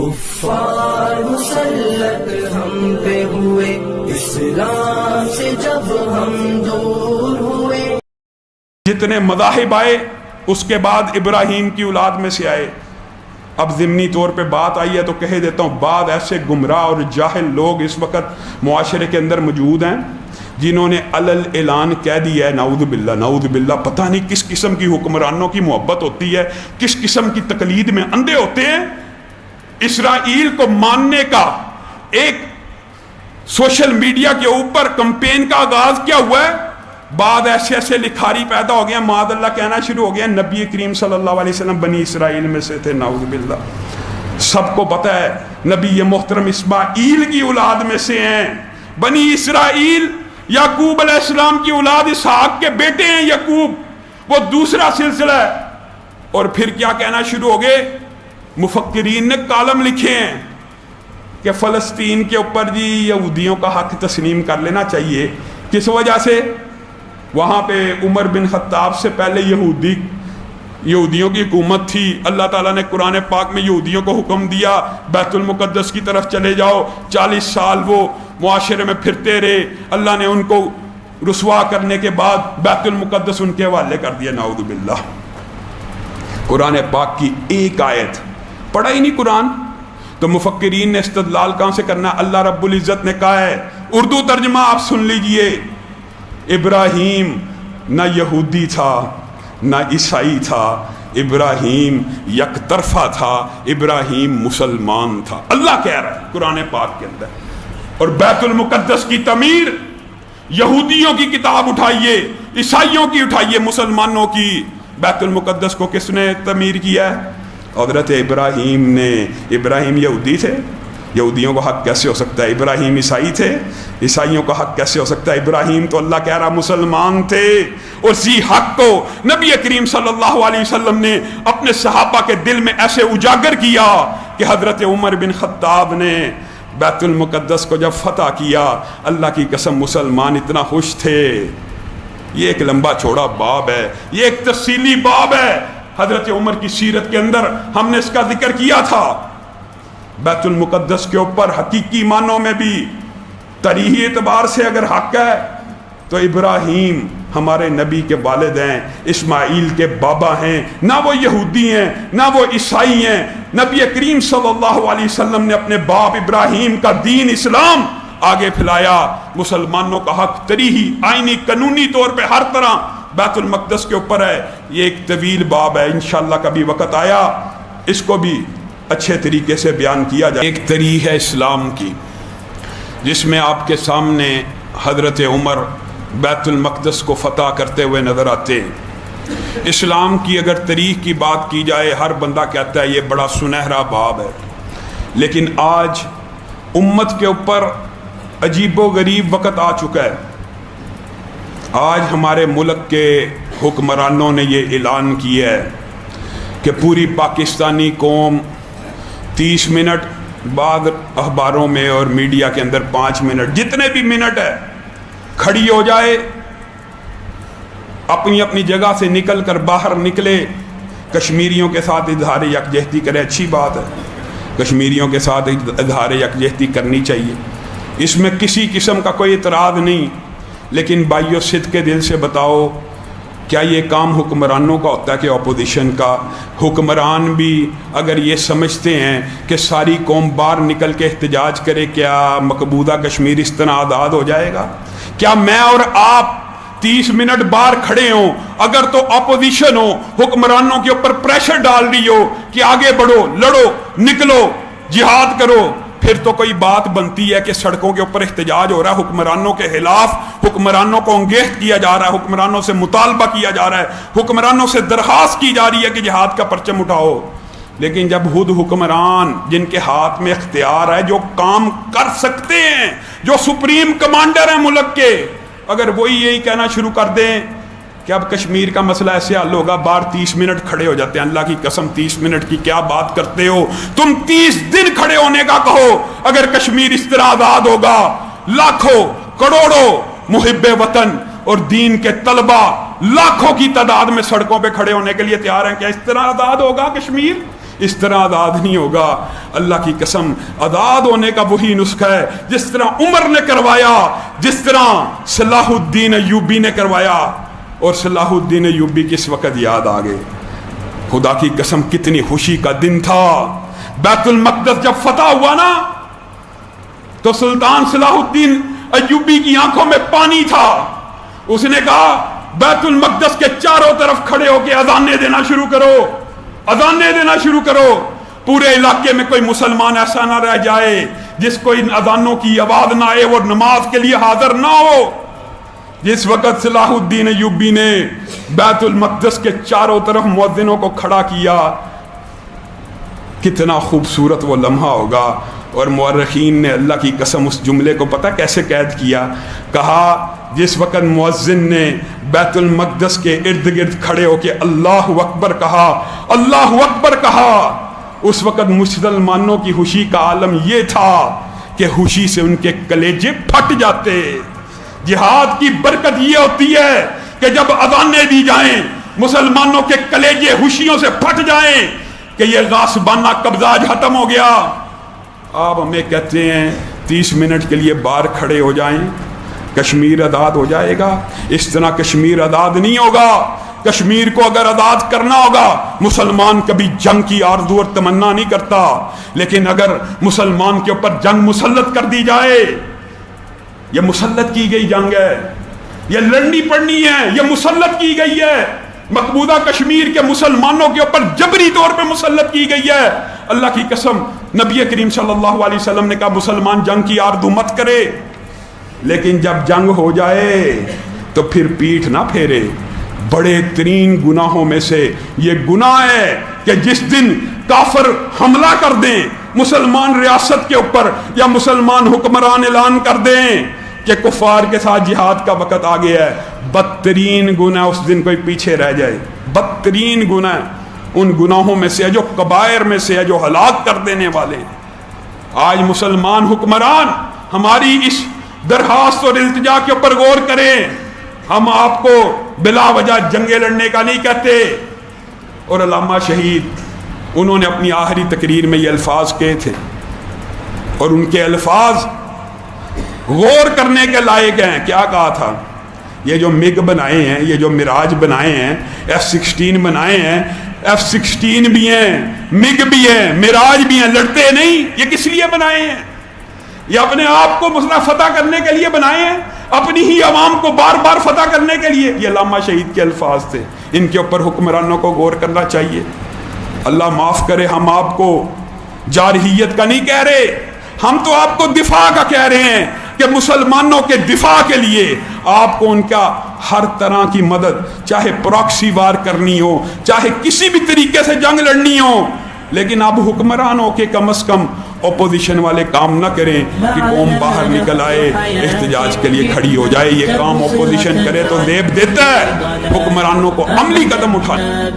کفار مسلط ہم پہ ہوئے، اسلام سے جب ہم دور ہوئے. جتنے مذاہب آئے اس کے بعد ابراہیم کی اولاد میں سے آئے. اب ضمنی طور پہ بات آئی ہے تو کہہ دیتا ہوں، بعد ایسے گمراہ اور جاہل لوگ اس وقت معاشرے کے اندر موجود ہیں جنہوں نے علل اعلان کہہ دیا ہے نعوذ باللہ نعوذ باللہ. پتہ نہیں کس قسم کی حکمرانوں کی محبت ہوتی ہے، کس قسم کی تقلید میں اندھے ہوتے ہیں. اسرائیل کو ماننے کا ایک سوشل میڈیا کے اوپر کمپین کا آغاز کیا ہوا ہے، بعد ایسے ایسے لکھاری پیدا ہو گیا، معاذ اللہ کہنا شروع ہو گیا نبی کریم صلی اللہ علیہ وسلم بنی اسرائیل میں سے تھے. نعوذ باللہ. سب کو پتہ ہے نبی محترم اسماعیل کی اولاد میں سے ہیں. بنی اسرائیل یعقوب علیہ السلام کی اولاد، اسحاق کے بیٹے ہیں یعقوب، وہ دوسرا سلسلہ ہے. اور پھر کیا کہنا شروع ہو گئے، مفکرین نے کالم لکھے ہیں کہ فلسطین کے اوپر جی یہودیوں کا حق تسلیم کر لینا چاہیے. کس وجہ سے؟ وہاں پہ عمر بن خطاب سے پہلے یہودیوں کی حکومت تھی. اللہ تعالیٰ نے قرآن پاک میں یہودیوں کو حکم دیا بیت المقدس کی طرف چلے جاؤ. 40 سال وہ معاشرے میں پھرتے رہے. اللہ نے ان کو رسوا کرنے کے بعد بیت المقدس ان کے حوالے کر دیا. نعوذ باللہ. قرآن پاک کی ایک آیت پڑھا ہی نہیں قرآن تو مفکرین نے استدلال کہاں سے کرنا؟ اللہ رب العزت نے کہا ہے، اردو ترجمہ آپ سن لیجئے، ابراہیم نہ یہودی تھا نہ عیسائی تھا، ابراہیم یک طرفہ تھا، ابراہیم مسلمان تھا. اللہ کہہ رہا ہے قرآن پاک کے اندر. اور بیت المقدس کی تعمیر یہودیوں کی کتاب اٹھائیے، عیسائیوں کی اٹھائیے، مسلمانوں کی. بیت المقدس کو کس نے تعمیر کیا ہے؟ حضرت ابراہیم نے. ابراہیم یہودی تھے، یہودیوں کا حق کیسے ہو سکتا ہے؟ ابراہیم عیسائی تھے، عیسائیوں کا حق کیسے ہو سکتا ہے؟ ابراہیم تو اللہ کہہ رہا مسلمان تھے. اور اسی حق کو نبی کریم صلی اللہ علیہ وسلم نے اپنے صحابہ کے دل میں ایسے اجاگر کیا کہ حضرت عمر بن خطاب نے بیت المقدس کو جب فتح کیا، اللہ کی قسم مسلمان اتنا خوش تھے. یہ ایک لمبا چوڑا باب ہے، یہ ایک تفصیلی باب ہے. حضرت عمر کی سیرت کے اندر ہم نے اس کا ذکر کیا تھا. بیت المقدس کے اوپر حقیقی معنوں میں بھی تاریخی اعتبار سے اگر حق ہے تو ابراہیم ہمارے نبی کے والد ہیں، اسماعیل کے بابا ہیں. نہ وہ یہودی ہیں نہ وہ عیسائی ہیں. نبی کریم صلی اللہ علیہ وسلم نے اپنے باپ ابراہیم کا دین اسلام آگے پھیلایا. مسلمانوں کا حق تاریخی آئینی قانونی طور پہ ہر طرح بیت المقدس کے اوپر ہے. یہ ایک طویل باب ہے، انشاءاللہ کبھی وقت آیا اس کو بھی اچھے طریقے سے بیان کیا جائے. ایک تاریخ ہے اسلام کی جس میں آپ کے سامنے حضرت عمر بیت المقدس کو فتح کرتے ہوئے نظر آتے ہیں. اسلام کی اگر تاریخ کی بات کی جائے ہر بندہ کہتا ہے یہ بڑا سنہرا باب ہے، لیکن آج امت کے اوپر عجیب و غریب وقت آ چکا ہے. آج ہمارے ملک کے حکمرانوں نے یہ اعلان کیا ہے کہ پوری پاکستانی قوم 30 منٹ بعد اخباروں میں اور میڈیا کے اندر 5 منٹ جتنے بھی منٹ ہے کھڑی ہو جائے، اپنی اپنی جگہ سے نکل کر باہر نکلے، کشمیریوں کے ساتھ اظہار یکجہتی کرے. اچھی بات ہے، کشمیریوں کے ساتھ اظہار یکجہتی کرنی چاہیے، اس میں کسی قسم کا کوئی اعتراض نہیں. لیکن بھائیو صدق کے دل سے بتاؤ کیا یہ کام حکمرانوں کا ہوتا ہے کہ اپوزیشن کا؟ حکمران بھی اگر یہ سمجھتے ہیں کہ ساری قوم باہر نکل کے احتجاج کرے، کیا مقبوضہ کشمیر اس طرح آزاد ہو جائے گا؟ کیا میں اور آپ 30 منٹ باہر کھڑے ہوں، اگر تو اپوزیشن ہو حکمرانوں کے اوپر پریشر ڈال رہی ہو کہ آگے بڑھو، لڑو، نکلو، جہاد کرو، پھر تو کوئی بات بنتی ہے کہ سڑکوں کے اوپر احتجاج ہو رہا ہے، حکمرانوں کے خلاف، حکمرانوں کو انگیخت کیا جا رہا ہے، حکمرانوں سے مطالبہ کیا جا رہا ہے، حکمرانوں سے درخواست کی جا رہی ہے کہ جہاد کا پرچم اٹھاؤ. لیکن جب خود حکمران جن کے ہاتھ میں اختیار ہے، جو کام کر سکتے ہیں، جو سپریم کمانڈر ہیں ملک کے، اگر وہی یہی کہنا شروع کر دیں کہ اب کشمیر کا مسئلہ ایسے حل ہوگا، باہر 30 منٹ کھڑے ہو جاتے ہیں. اللہ کی قسم 30 منٹ کی کیا بات کرتے ہو تم؟ 30 دن کھڑے ہونے کا کہو. اگر کشمیر اس طرح آزاد ہوگا، لاکھوں کروڑوں محب وطن اور دین کے طلبہ لاکھوں کی تعداد میں سڑکوں پہ کھڑے ہونے کے لیے تیار ہیں. کیا اس طرح آزاد ہوگا کشمیر؟ اس طرح آزاد نہیں ہوگا. اللہ کی قسم آزاد ہونے کا وہی نسخہ ہے جس طرح عمر نے کروایا, جس طرح صلاح الدین ایوبی نے کروایا. اور صلاح الدین ایوبی کس وقت یاد آ گئے. خدا کی قسم کتنی خوشی کا دن تھا. بیت المقدس جب فتح ہوا نا تو سلطان صلاح الدین ایوبی کی آنکھوں میں پانی تھا. اس نے کہا بیت المقدس کے چاروں طرف کھڑے ہو کے اذانیں دینا شروع کرو, اذانیں دینا شروع کرو. پورے علاقے میں کوئی مسلمان ایسا نہ رہ جائے جس کو ان اذانوں کی آواز نہ آئے, وہ نماز کے لیے حاضر نہ ہو. جس وقت صلاح الدین ایوبی نے بیت المقدس کے چاروں طرف مؤذنوں کو کھڑا کیا, کتنا خوبصورت وہ لمحہ ہوگا. اور مورخین نے اللہ کی قسم اس جملے کو پتہ کیسے قید کیا. کہا جس وقت مؤذن نے بیت المقدس کے ارد گرد کھڑے ہو کے اللہ اکبر کہا, اللہ اکبر کہا, اس وقت مسلمانوں کی خوشی کا عالم یہ تھا کہ خوشی سے ان کے کلیجے پھٹ جاتے. جہاد کی برکت یہ ہوتی ہے کہ جب اذانیں دی جائیں مسلمانوں کے کلیجے خوشیوں سے پھٹ جائیں کہ یہ غاصبانہ قبضہ آج ختم ہو گیا. آپ ہمیں کہتے ہیں 30 منٹ کے لیے باہر کھڑے ہو جائیں, کشمیر آزاد ہو جائے گا. اس طرح کشمیر آزاد نہیں ہوگا. کشمیر کو اگر آزاد کرنا ہوگا, مسلمان کبھی جنگ کی آرزو اور تمنا نہیں کرتا, لیکن اگر مسلمان کے اوپر جنگ مسلط کر دی جائے, یہ مسلط کی گئی جنگ ہے, یہ لڑنی پڑنی ہے, یہ مسلط کی گئی ہے. مقبوضہ کشمیر کے مسلمانوں کے اوپر جبری طور پہ مسلط کی گئی ہے. اللہ کی قسم نبی کریم صلی اللہ علیہ وسلم نے کہا مسلمان جنگ کی آرزو مت کرے, لیکن جب جنگ ہو جائے تو پھر پیٹھ نہ پھیرے. بڑے ترین گناہوں میں سے یہ گناہ ہے کہ جس دن کافر حملہ کر دیں مسلمان ریاست کے اوپر, یا مسلمان حکمران اعلان کر دیں کہ کفار کے ساتھ جہاد کا وقت آ گیا ہے, بدترین گناہ اس دن کوئی پیچھے رہ جائے. بدترین گناہ ان گناہوں میں سے ہے جو کبائر میں سے ہے, جو ہلاک کر دینے والے. آج مسلمان حکمران ہماری اس درخواست اور التجا کے اوپر غور کریں. ہم آپ کو بلا وجہ جنگیں لڑنے کا نہیں کہتے. اور علامہ شہید انہوں نے اپنی آخری تقریر میں یہ الفاظ کہے تھے, اور ان کے الفاظ غور کرنے کے لائق ہیں. کیا کہا تھا؟ یہ جو مگ بنائے ہیں, یہ جو مراج بنائے ہیں, F-16 بنائے ہیں, F-16 بھی ہیں, مگ بھی ہیں, مراج بھی ہیں, لڑتے نہیں. یہ کس لیے بنائے ہیں؟ یہ اپنے آپ کو مسئلہ فتح کرنے کے لیے بنائے ہیں, اپنی ہی عوام کو بار بار فتح کرنے کے لیے. یہ علامہ شہید کے الفاظ تھے. ان کے اوپر حکمرانوں کو غور کرنا چاہیے. اللہ معاف کرے, ہم آپ کو جارحیت کا نہیں کہہ رہے, ہم تو آپ کو دفاع کا کہہ رہے ہیں کہ مسلمانوں کے دفاع کے لیے آپ کو ان کا ہر طرح کی مدد, چاہے پراکسی وار کرنی ہو, چاہے کسی بھی طریقے سے جنگ لڑنی ہو, لیکن آپ حکمران ہو کے کم از کم اپوزیشن والے کام نہ کریں کہ قوم باہر نکل آئے احتجاج کے لیے کھڑی ہو جائے. یہ کام اپوزیشن کرے تو زیب دیتا ہے, حکمرانوں کو عملی قدم اٹھانا.